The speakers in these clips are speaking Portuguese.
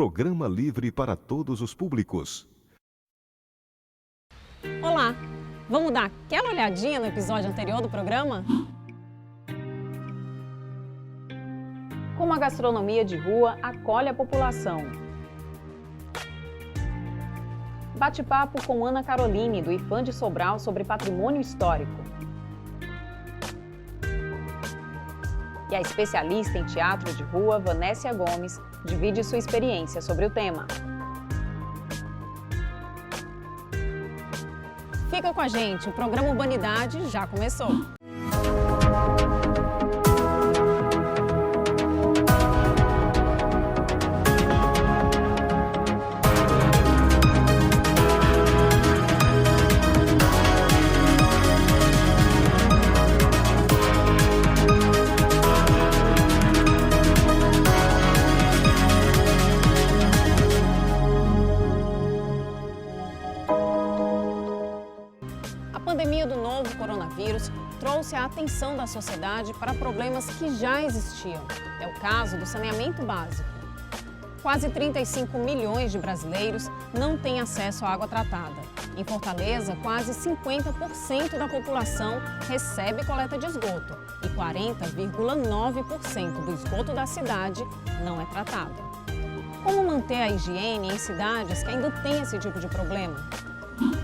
Programa livre para todos os públicos. Olá! Vamos dar aquela olhadinha no episódio anterior do programa? Como a gastronomia de rua acolhe a população. Bate-papo com Ana Caroline, do IPHAN de Sobral, sobre patrimônio histórico. E a especialista em teatro de rua, Vanécia Gomes, divide sua experiência sobre o tema. Fica com a gente, o programa Urbanidade já começou. A pandemia do novo coronavírus trouxe a atenção da sociedade para problemas que já existiam. É o caso do saneamento básico. Quase 35 milhões de brasileiros não têm acesso à água tratada. Em Fortaleza, quase 50% da população recebe coleta de esgoto e 40,9% do esgoto da cidade não é tratado. Como manter a higiene em cidades que ainda têm esse tipo de problema?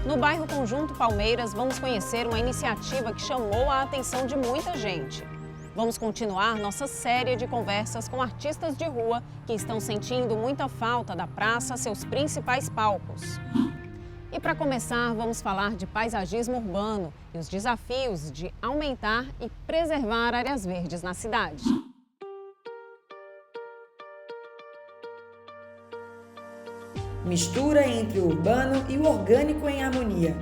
No bairro Conjunto Palmeiras, vamos conhecer uma iniciativa que chamou a atenção de muita gente. Vamos continuar nossa série de conversas com artistas de rua que estão sentindo muita falta da praça, seus principais palcos. E para começar, vamos falar de paisagismo urbano e os desafios de aumentar e preservar áreas verdes na cidade. Mistura entre o urbano e o orgânico em harmonia.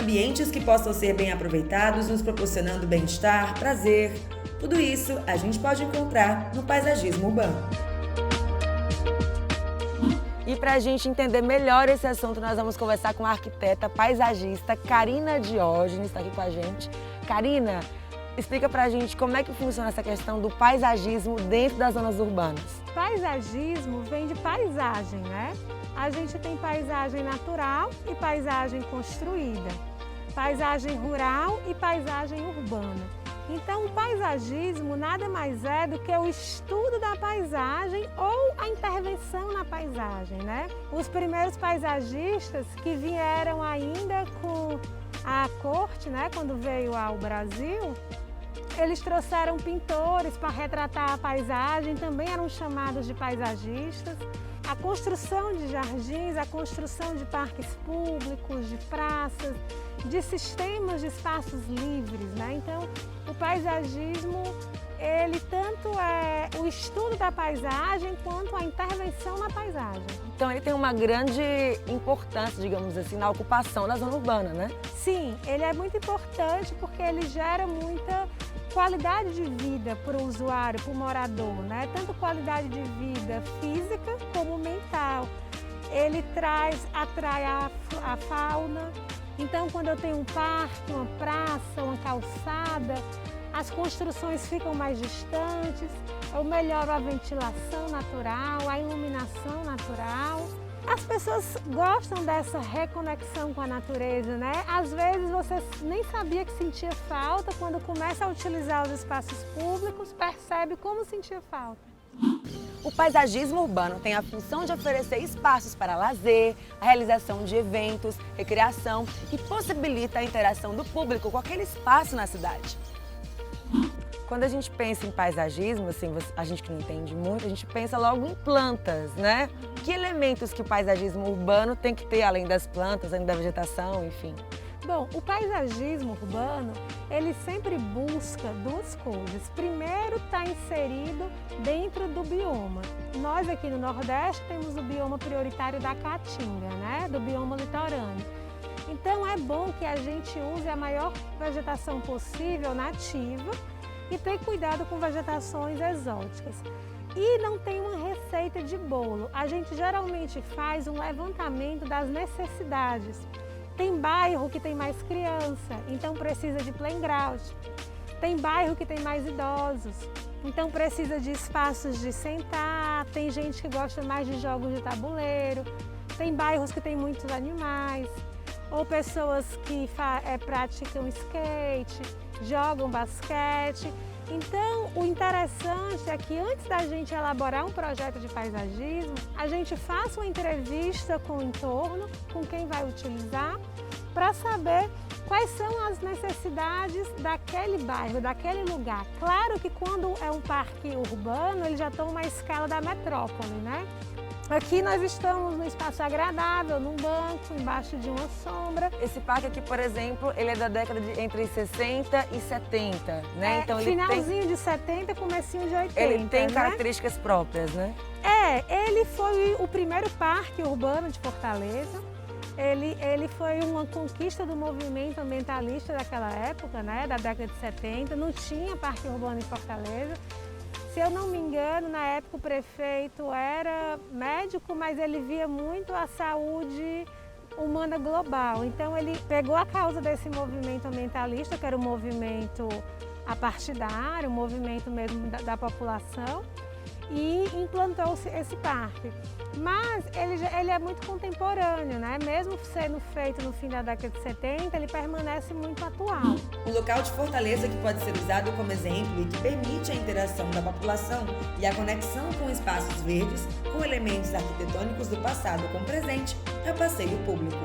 Ambientes que possam ser bem aproveitados, nos proporcionando bem-estar, prazer. Tudo isso a gente pode encontrar no paisagismo urbano. E para a gente entender melhor esse assunto, nós vamos conversar com a arquiteta paisagista Karina Diógenes, está aqui com a gente. Karina, explica para a gente como é que funciona essa questão do paisagismo dentro das zonas urbanas. Paisagismo vem de paisagem, né? A gente tem paisagem natural e paisagem construída, paisagem rural e paisagem urbana. Então, o paisagismo nada mais é do que o estudo da paisagem ou a intervenção na paisagem, né? Os primeiros paisagistas que vieram ainda com a corte, né, quando veio ao Brasil, eles trouxeram pintores para retratar a paisagem, também eram chamados de paisagistas. A construção de jardins, a construção de parques públicos, de praças, de sistemas de espaços livres, né? Então, o paisagismo, ele tanto é o estudo da paisagem quanto a intervenção na paisagem. Então, ele tem uma grande importância, digamos assim, na ocupação da zona urbana, né? Sim, ele é muito importante porque ele gera muita qualidade de vida para o usuário, para o morador, né? Tanto qualidade de vida física como mental. Ele atrai a fauna. Então, quando eu tenho um parque, uma praça, uma calçada, as construções ficam mais distantes, eu melhoro a ventilação natural, a iluminação natural. As pessoas gostam dessa reconexão com a natureza, né? Às vezes você nem sabia que sentia falta, quando começa a utilizar os espaços públicos, percebe como sentia falta. O paisagismo urbano tem a função de oferecer espaços para lazer, a realização de eventos, recreação e possibilita a interação do público com aquele espaço na cidade. Quando a gente pensa em paisagismo, assim, a gente que não entende muito, a gente pensa logo em plantas, né? Que elementos que o paisagismo urbano tem que ter, além das plantas, além da vegetação, enfim? Bom, o paisagismo urbano, ele sempre busca duas coisas. Primeiro, está inserido dentro do bioma. Nós aqui no Nordeste temos o bioma prioritário da Caatinga, né? Do bioma litorâneo. Então é bom que a gente use a maior vegetação possível nativa e ter cuidado com vegetações exóticas. E não tem uma receita de bolo. A gente geralmente faz um levantamento das necessidades. Tem bairro que tem mais criança, então precisa de playground. Tem bairro que tem mais idosos, então precisa de espaços de sentar, brincar, tem gente que gosta mais de jogos de tabuleiro, tem bairros que tem muitos animais, ou pessoas que praticam skate, jogam basquete. Então, o interessante é que antes da gente elaborar um projeto de paisagismo, a gente faça uma entrevista com o entorno, com quem vai utilizar, para saber quais são as necessidades daquele bairro, daquele lugar. Claro que quando é um parque urbano, ele já toma uma escala da metrópole, né? Aqui nós estamos num espaço agradável, num banco, embaixo de uma sombra. Esse parque aqui, por exemplo, ele é da década de entre 60 e 70, né? Então ele finalzinho de 70, comecinho de 80, ele tem né? características próprias, né? Ele foi o primeiro parque urbano de Fortaleza. Ele foi uma conquista do movimento ambientalista daquela época, né? Da década de 70. Não tinha parque urbano em Fortaleza. Se eu não me engano, na época o prefeito era médico, mas ele via muito a saúde humana global. Então ele pegou a causa desse movimento ambientalista, que era o movimento apartidário, o movimento mesmo da população, e implantou esse parque. Mas ele é muito contemporâneo, né? Mesmo sendo feito no fim da década de 70, ele permanece muito atual. Um local de Fortaleza que pode ser usado como exemplo e que permite a interação da população e a conexão com espaços verdes com elementos arquitetônicos do passado com o presente é o passeio público.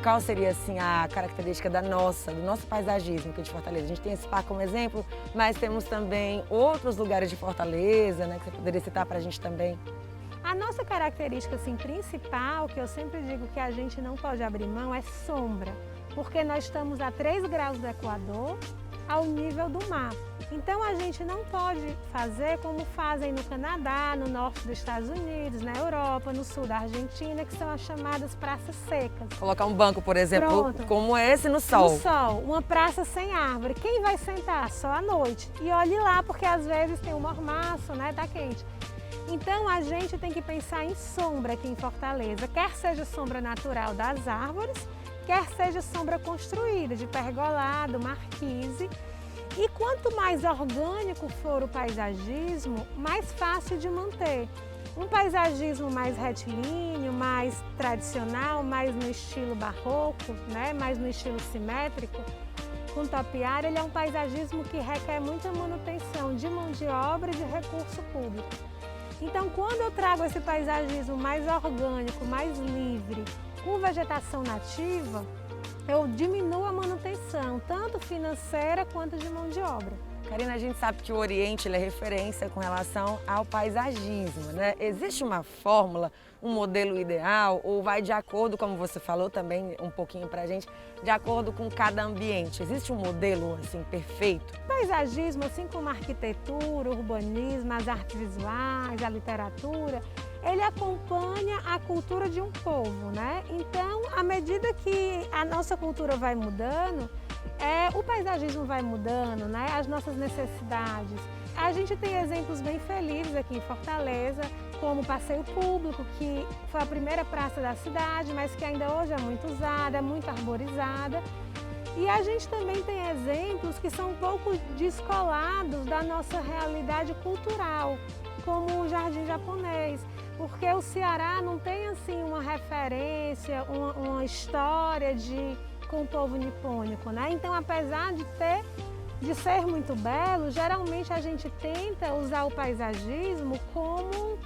Qual seria assim a característica do nosso paisagismo aqui de Fortaleza? A gente tem esse parque como exemplo, mas temos também outros lugares de Fortaleza, né, que você poderia citar para a gente também. A nossa característica assim, principal, que eu sempre digo que a gente não pode abrir mão, é sombra, porque nós estamos a 3 graus do Equador, ao nível do mar. Então a gente não pode fazer como fazem no Canadá, no norte dos Estados Unidos, na Europa, no sul da Argentina, que são as chamadas praças secas. Colocar um banco, por exemplo, Pronto. Como esse no sol. No sol, uma praça sem árvore. Quem vai sentar? Só à noite. E olhe lá, porque às vezes tem um mormaço, né? Tá quente. Então a gente tem que pensar em sombra aqui em Fortaleza, quer seja sombra natural das árvores, quer seja sombra construída, de pergolado, marquise. E quanto mais orgânico for o paisagismo, mais fácil de manter. Um paisagismo mais retilíneo, mais tradicional, mais no estilo barroco, né? Mais no estilo simétrico, com topiária, ele é um paisagismo que requer muita manutenção de mão de obra e de recurso público. Então, quando eu trago esse paisagismo mais orgânico, mais livre, com vegetação nativa, eu diminuo a manutenção, tanto financeira quanto de mão de obra. Karina, a gente sabe que o Oriente ele é referência com relação ao paisagismo, né? Existe uma fórmula, um modelo ideal, ou vai de acordo, como você falou também um pouquinho pra gente, de acordo com cada ambiente? Existe um modelo assim perfeito? O paisagismo, assim como a arquitetura, o urbanismo, as artes visuais, a literatura, ele acompanha a cultura de um povo, né? Então, à medida que a nossa cultura vai mudando, o paisagismo vai mudando, né? As nossas necessidades. A gente tem exemplos bem felizes aqui em Fortaleza, como o passeio público, que foi a primeira praça da cidade, mas que ainda hoje é muito usada, é muito arborizada. E a gente também tem exemplos que são um pouco descolados da nossa realidade cultural, como o Jardim Japonês, porque o Ceará não tem assim uma referência, uma história com o povo nipônico, né? Então, apesar de ser muito belo, geralmente a gente tenta usar o paisagismo como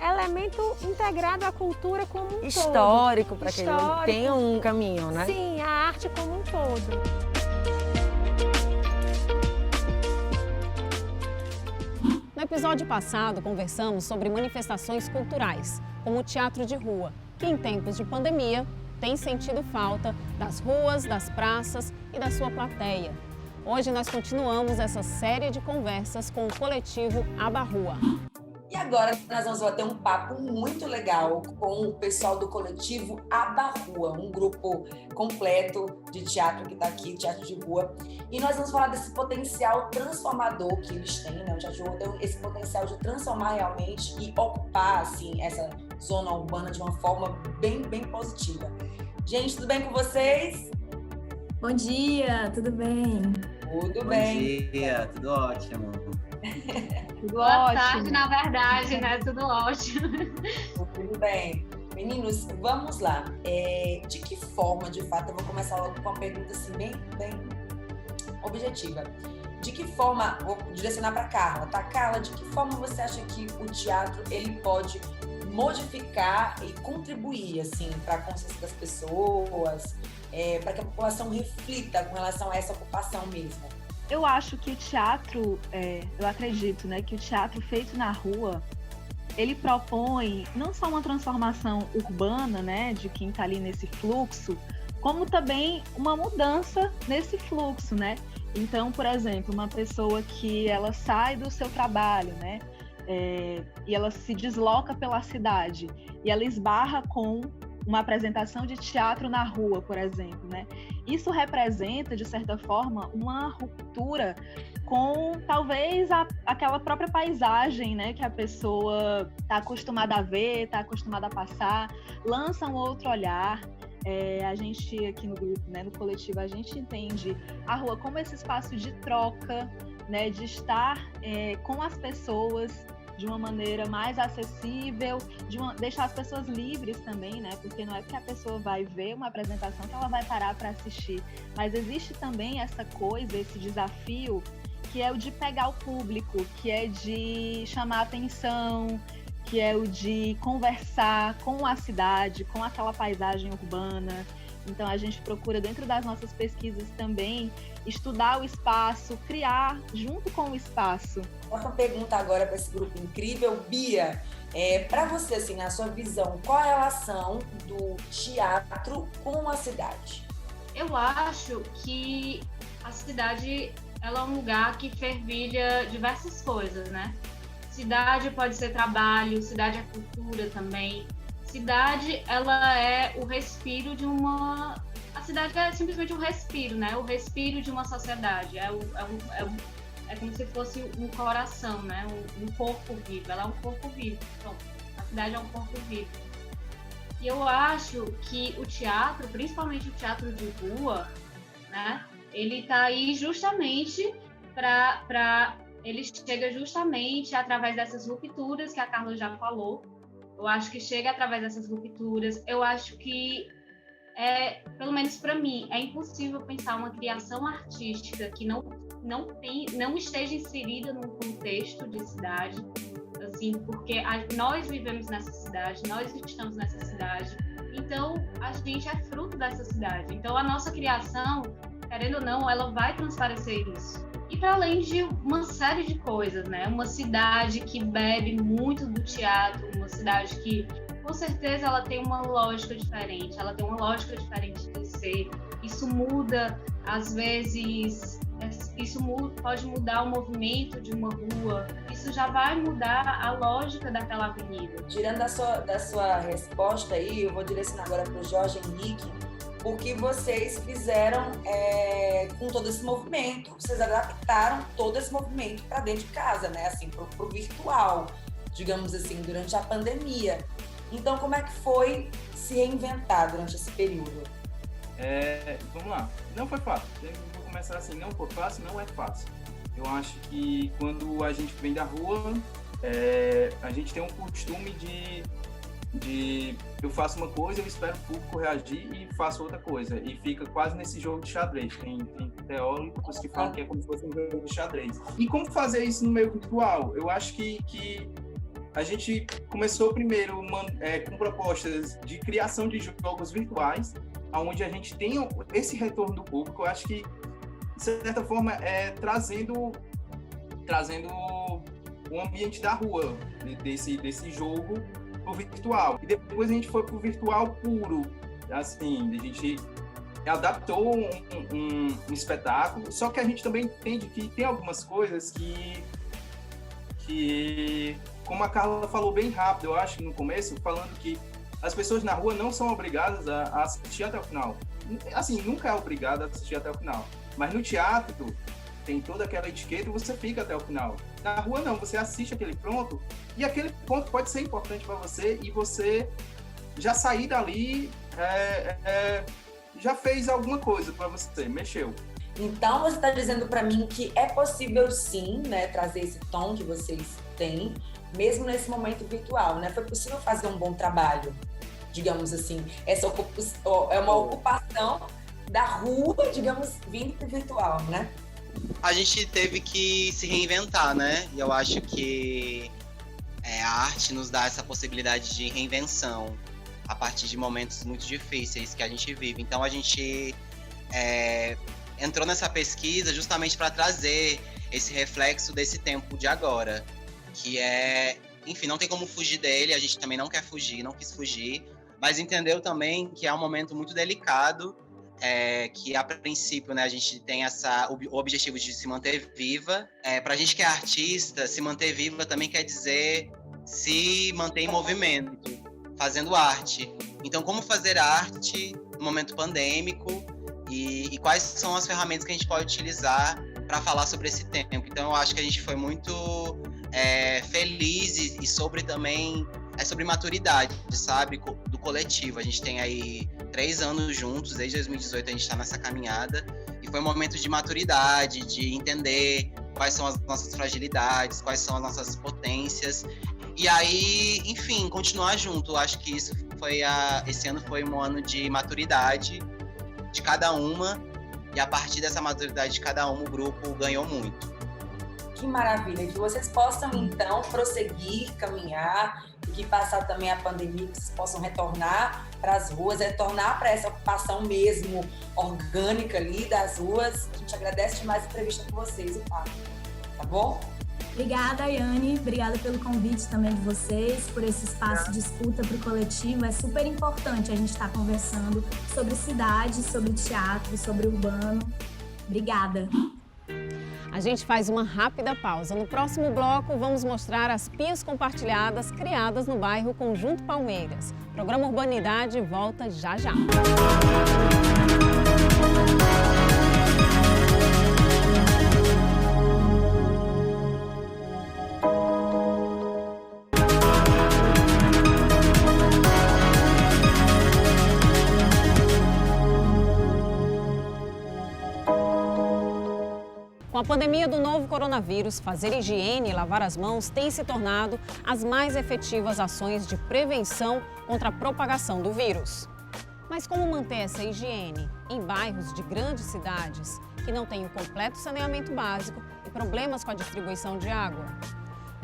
elemento integrado à cultura como um todo. Histórico, para que ele tenha um caminho, né? Sim, a arte como um todo. No episódio passado, conversamos sobre manifestações culturais, como o teatro de rua, que em tempos de pandemia tem sentido falta das ruas, das praças e da sua plateia. Hoje nós continuamos essa série de conversas com o coletivo Aba Rua. E agora nós vamos bater um papo muito legal com o pessoal do coletivo Aba Rua, um grupo completo de teatro que está aqui, teatro de rua. E nós vamos falar desse potencial transformador que eles têm, né? O teatro de rua tem esse potencial de transformar realmente e ocupar assim, essa zona urbana de uma forma bem, bem positiva. Gente, tudo bem com vocês? Bom dia, tudo bem? Tudo bem. Bom dia, tudo ótimo. Tudo Boa ótimo. tarde, na verdade, né? Tudo ótimo. Tudo bem. Meninos, vamos lá. De que forma, de fato, eu vou começar logo com uma pergunta assim, bem objetiva. De que forma, vou direcionar para Carla, tá? Carla, de que forma você acha que o teatro ele pode modificar e contribuir assim, para a consciência das pessoas, para que a população reflita com relação a essa ocupação mesmo? Eu acho que o teatro, eu acredito, né, que o teatro feito na rua, ele propõe não só uma transformação urbana, né, de quem está ali nesse fluxo, como também uma mudança nesse fluxo, né? Então, por exemplo, uma pessoa que ela sai do seu trabalho, né, e ela se desloca pela cidade e ela esbarra com uma apresentação de teatro na rua, por exemplo, né? Isso representa, de certa forma, uma ruptura com talvez aquela própria paisagem, né, que a pessoa está acostumada a ver, está acostumada a passar, lança um outro olhar. A gente aqui no grupo, né, no coletivo, a gente entende a rua como esse espaço de troca, né, de estar com as pessoas de uma maneira mais acessível, deixar as pessoas livres também, né? Porque não é que a pessoa vai ver uma apresentação que ela vai parar para assistir, mas existe também essa coisa, esse desafio, que é o de pegar o público, que é de chamar atenção, que é o de conversar com a cidade, com aquela paisagem urbana. Então, a gente procura, dentro das nossas pesquisas também, estudar o espaço, criar junto com o espaço. Uma pergunta agora para esse grupo incrível. Bia, para você, assim, na sua visão, qual a relação do teatro com a cidade? Eu acho que a cidade ela é um lugar que fervilha diversas coisas, né? Cidade pode ser trabalho, cidade é cultura também. Cidade, ela é o respiro de uma... A cidade é simplesmente um respiro, né? O respiro de uma sociedade. É como se fosse um coração, né? Um corpo vivo. Ela é um corpo vivo. Pronto. A cidade é um corpo vivo. E eu acho que o teatro, principalmente o teatro de rua, né? Ele tá aí justamente ele chega justamente através dessas rupturas que a Carla já falou. Eu acho que chega através dessas rupturas. Eu acho que, pelo menos para mim, é impossível pensar uma criação artística que não esteja inserida num contexto de cidade, assim, porque nós vivemos nessa cidade, nós estamos nessa cidade, então a gente é fruto dessa cidade. Então a nossa criação, querendo ou não, ela vai transparecer isso. E para além de uma série de coisas, né? Uma cidade que bebe muito do teatro, uma cidade que, com certeza, ela tem uma lógica diferente, ela tem uma lógica diferente de ser. Isso muda, às vezes, pode mudar o movimento de uma rua, isso já vai mudar a lógica daquela avenida. Tirando da sua resposta aí, eu vou direcionar agora para o Jorge Henrique, o que vocês fizeram com todo esse movimento. Vocês adaptaram todo esse movimento para dentro de casa, né? Assim, pro virtual, digamos assim, durante a pandemia. Então, como é que foi se reinventar durante esse período? Vamos lá. Não foi fácil. Eu vou começar assim. Não foi fácil, não é fácil. Eu acho que quando a gente vem da rua, a gente tem um costume de eu faço uma coisa, eu espero o público reagir e faço outra coisa. E fica quase nesse jogo de xadrez. Tem teóricos que falam que é como se fosse um jogo de xadrez. E como fazer isso no meio virtual? Eu acho que a gente começou primeiro com propostas de criação de jogos virtuais, onde a gente tem esse retorno do público. Eu acho que, de certa forma, trazendo o ambiente da rua, desse jogo, pro virtual. E depois a gente foi pro virtual puro, assim, a gente adaptou um espetáculo, só que a gente também entende que tem algumas coisas que como a Carla falou bem rápido, eu acho, no começo, falando que as pessoas na rua não são obrigadas a assistir até o final. Assim, nunca é obrigado a assistir até o final. Mas no teatro, tem toda aquela etiqueta e você fica até o final. Na rua não, você assiste aquele ponto e aquele ponto pode ser importante para você e você já sair dali, já fez alguma coisa para você, mexeu. Então, você está dizendo para mim que é possível sim, né, trazer esse tom que vocês têm, mesmo nesse momento virtual, né? Foi possível fazer um bom trabalho, digamos assim. Essa é uma ocupação da rua, digamos, vindo para o virtual, né? A gente teve que se reinventar, né? E eu acho que a arte nos dá essa possibilidade de reinvenção a partir de momentos muito difíceis que a gente vive. Então a gente entrou nessa pesquisa justamente para trazer esse reflexo desse tempo de agora, que enfim, não tem como fugir dele, a gente também não quer fugir, não quis fugir, mas entendeu também que é um momento muito delicado, que a princípio, né, a gente tem o objetivo de se manter viva. Pra gente que é artista, se manter viva também quer dizer se manter em movimento, fazendo arte. Então, como fazer arte no momento pandêmico e quais são as ferramentas que a gente pode utilizar para falar sobre esse tempo. Então, eu acho que a gente foi muito feliz e sobre também sobre maturidade, sabe, do coletivo. A gente tem aí 3 anos juntos, desde 2018 a gente está nessa caminhada, e foi um momento de maturidade, de entender quais são as nossas fragilidades, quais são as nossas potências, e aí, enfim, continuar junto. Acho que esse ano foi um ano de maturidade de cada uma, e a partir dessa maturidade de cada uma, o grupo ganhou muito. Que maravilha, que vocês possam então prosseguir, caminhar, e que passar também a pandemia, que vocês possam retornar para as ruas, retornar para essa ocupação mesmo orgânica ali das ruas. A gente agradece demais a entrevista com vocês, o papo, tá bom? Obrigada, Ayane. Obrigada pelo convite também de vocês, por esse espaço de escuta para o coletivo. É super importante a gente estar conversando sobre cidade, sobre teatro, sobre urbano. Obrigada. A gente faz uma rápida pausa. No próximo bloco, vamos mostrar as pias compartilhadas criadas no bairro Conjunto Palmeiras. O programa Urbanidade volta já já. Com a pandemia do novo coronavírus, fazer higiene e lavar as mãos tem se tornado as mais efetivas ações de prevenção contra a propagação do vírus. Mas como manter essa higiene em bairros de grandes cidades que não têm o completo saneamento básico e problemas com a distribuição de água?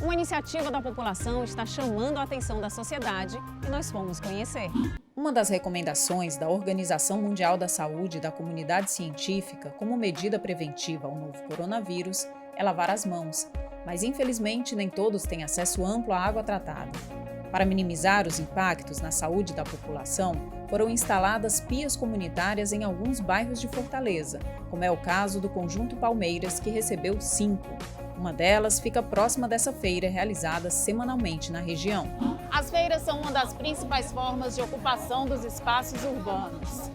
Uma iniciativa da população está chamando a atenção da sociedade e nós fomos conhecer. Uma das recomendações da Organização Mundial da Saúde e da comunidade científica como medida preventiva ao novo coronavírus é lavar as mãos, mas infelizmente nem todos têm acesso amplo à água tratada. Para minimizar os impactos na saúde da população, foram instaladas pias comunitárias em alguns bairros de Fortaleza, como é o caso do Conjunto Palmeiras, que recebeu 5. Uma delas fica próxima dessa feira realizada semanalmente na região. As feiras são uma das principais formas de ocupação dos espaços urbanos.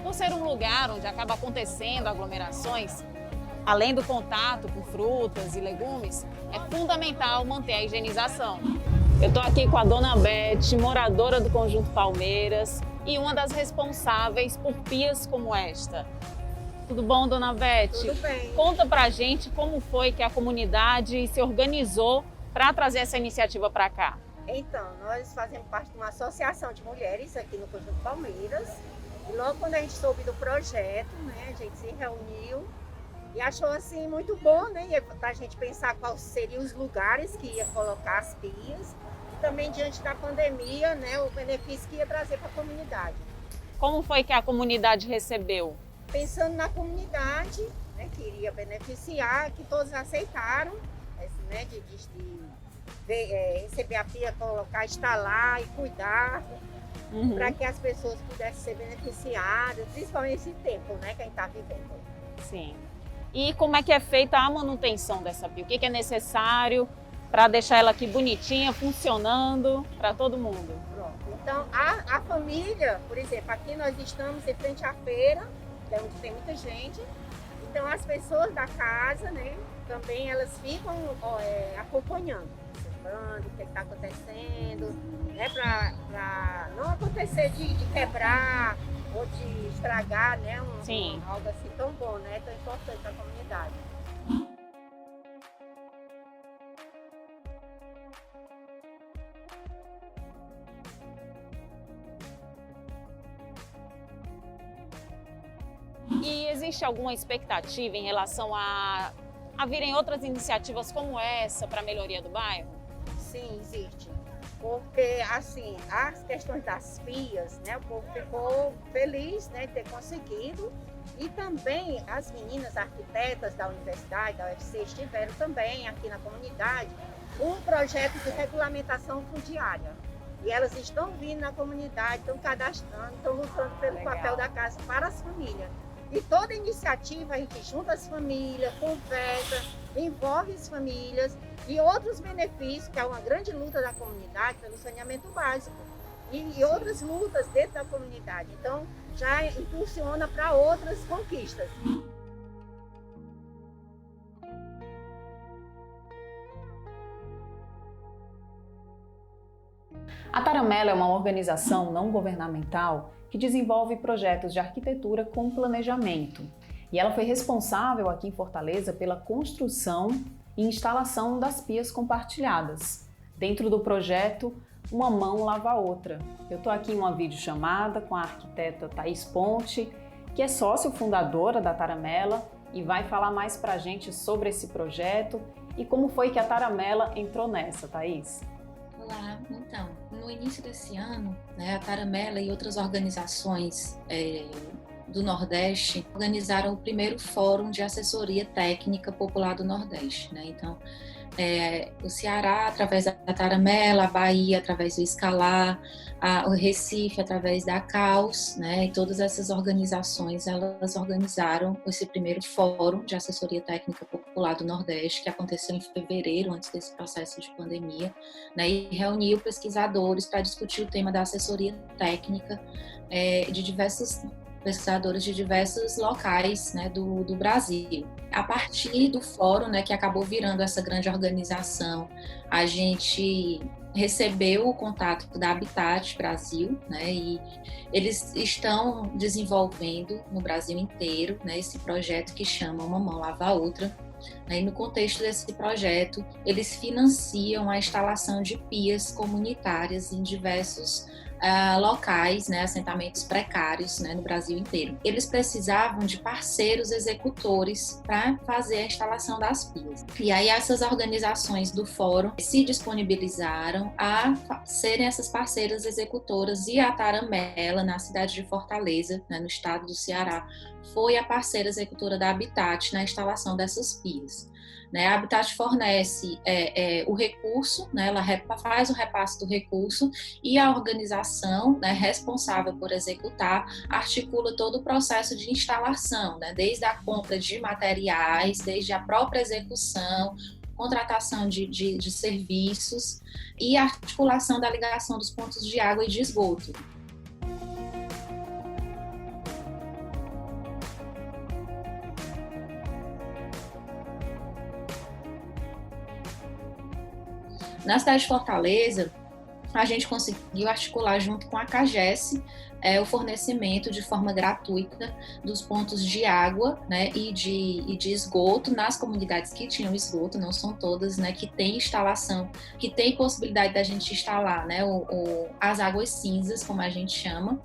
Por ser um lugar onde acaba acontecendo aglomerações, além do contato com frutas e legumes, é fundamental manter a higienização. Eu estou aqui com a dona Beth, moradora do Conjunto Palmeiras e uma das responsáveis por pias como esta. Tudo bom, dona Beth? Tudo bem. Conta pra gente como foi que a comunidade se organizou para trazer essa iniciativa para cá. Então, nós fazemos parte de uma associação de mulheres aqui no Conjunto Palmeiras. E logo quando a gente soube do projeto, né, a gente se reuniu e achou assim muito bom, né, para a gente pensar quais seriam os lugares que ia colocar as pias. E também diante da pandemia, né, o benefício que ia trazer para a comunidade. Como foi que a comunidade recebeu? Pensando na comunidade, né, que iria beneficiar, que todos aceitaram, né, de receber a pia, colocar, instalar e cuidar, para que as pessoas pudessem ser beneficiadas, principalmente nesse tempo, né, que a gente está vivendo. Sim. E como é que é feita a manutenção dessa pia? O que é necessário para deixar ela aqui bonitinha, funcionando para todo mundo? Pronto. Então, a família, por exemplo, aqui nós estamos em frente à feira, onde tem muita gente, então as pessoas da casa, né, também elas ficam acompanhando, observando o que está acontecendo, né, para não acontecer de quebrar, ou de estragar, né, Sim. algo assim tão bom, né, tão importante para a comunidade. E existe alguma expectativa em relação a virem outras iniciativas como essa para a melhoria do bairro? Sim, existe. Porque, assim, as questões das pias, né, o povo ficou feliz, né, de ter conseguido. E também as meninas arquitetas da universidade, da UFC, estiveram também aqui na comunidade um projeto de regulamentação fundiária. E elas estão vindo na comunidade, estão cadastrando, estão lutando pelo papel da casa para as famílias. E toda iniciativa a gente junta as famílias, conversa, envolve as famílias e outros benefícios, que é uma grande luta da comunidade pelo saneamento básico e outras lutas dentro da comunidade. Então, já impulsiona para outras conquistas. A Taramela é uma organização não governamental que desenvolve projetos de arquitetura com planejamento. E ela foi responsável aqui em Fortaleza pela construção e instalação das pias compartilhadas. Dentro do projeto, Uma Mão Lava a Outra. Eu estou aqui em uma videochamada com a arquiteta Thaís Ponte, que é sócio fundadora da Taramela e vai falar mais para a gente sobre esse projeto e como foi que a Taramela entrou nessa, Thaís. Olá, então, no início desse ano, né, a Taramela e outras organizações do Nordeste organizaram o primeiro Fórum de Assessoria Técnica Popular do Nordeste, né? Então, o Ceará, através da Taramela, a Bahia, através do Escalar, o Recife, através da CAUS, né? E todas essas organizações, elas organizaram esse primeiro Fórum de Assessoria Técnica Popular do Nordeste, que aconteceu em fevereiro, antes desse processo de pandemia, né? E reuniu pesquisadores para discutir o tema da assessoria técnica de diversos pesquisadores de diversos locais, né, do Brasil. A partir do fórum, né, que acabou virando essa grande organização, a gente recebeu o contato da Habitat Brasil, né, e eles estão desenvolvendo no Brasil inteiro, né, esse projeto que chama Uma Mão Lava a Outra. E no contexto desse projeto, eles financiam a instalação de pias comunitárias em diversos locais, né, assentamentos precários, né, no Brasil inteiro. Eles precisavam de parceiros executores para fazer a instalação das pias. E aí essas organizações do fórum se disponibilizaram a serem essas parceiras executoras, e a Taramela, na cidade de Fortaleza, né, no estado do Ceará, foi a parceira executora da Habitat na instalação dessas pias. Né, a Habitat fornece o recurso, né, ela faz o repasse do recurso, e a organização, né, responsável por executar articula todo o processo de instalação, né, desde a compra de materiais, desde a própria execução, contratação de serviços e a articulação da ligação dos pontos de água e de esgoto. Na cidade de Fortaleza, a gente conseguiu articular junto com a CAGES o fornecimento de forma gratuita dos pontos de água, né, e de esgoto nas comunidades que tinham esgoto, não são todas, né, que tem instalação, que tem possibilidade da gente instalar, né, as águas cinzas, como a gente chama.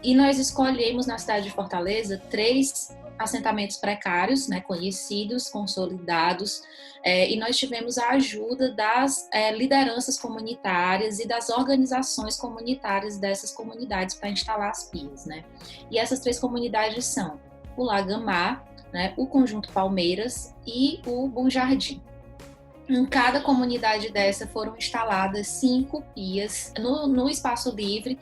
E nós escolhemos na cidade de Fortaleza 3 assentamentos precários, né, conhecidos, consolidados, e nós tivemos a ajuda das lideranças comunitárias e das organizações comunitárias dessas comunidades para instalar as pias, né? E essas 3 comunidades são o Lagamar, né, o Conjunto Palmeiras e o Bom Jardim. Em cada comunidade dessa foram instaladas 5 pias. No espaço livre,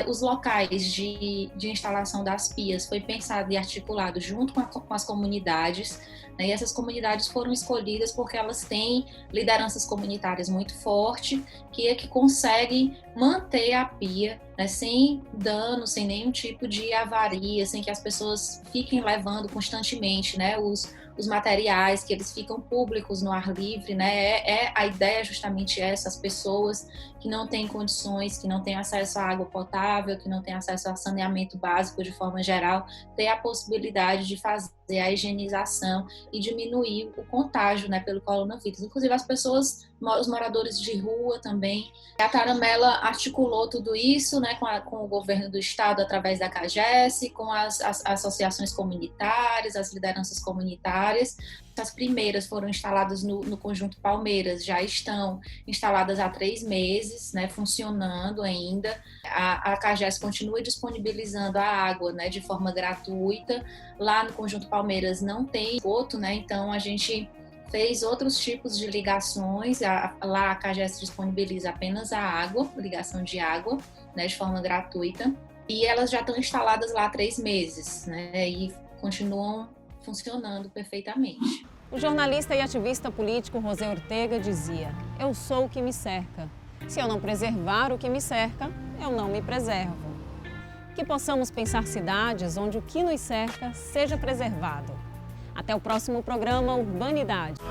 os locais de instalação das pias foi pensado e articulado junto com as comunidades, né? E essas comunidades foram escolhidas porque elas têm lideranças comunitárias muito fortes, que conseguem manter a pia, né, sem dano, sem nenhum tipo de avaria, sem que as pessoas fiquem levando constantemente, né, os materiais, que eles ficam públicos no ar livre, né? A ideia é justamente essa, as pessoas que não têm condições, que não têm acesso à água potável, que não têm acesso a saneamento básico de forma geral, ter a possibilidade de fazer a higienização e diminuir o contágio, né, pelo coronavírus. Inclusive as pessoas, os moradores de rua também. A Taramela articulou tudo isso, né, com o governo do estado através da CAGES, com as associações comunitárias, as lideranças comunitárias. As primeiras foram instaladas no Conjunto Palmeiras, já estão instaladas há 3 meses, né, funcionando ainda. A CAGES continua disponibilizando a água, né, de forma gratuita. Lá no Conjunto Palmeiras não tem esgoto, né, então a gente fez outros tipos de ligações. Lá a CAGES disponibiliza apenas a água, ligação de água, né, de forma gratuita. E elas já estão instaladas lá há 3 meses, né, e continuam funcionando perfeitamente. O jornalista e ativista político José Ortega dizia: "Eu sou o que me cerca. Se eu não preservar o que me cerca, eu não me preservo." Que possamos pensar cidades onde o que nos cerca seja preservado. Até o próximo programa Urbanidade.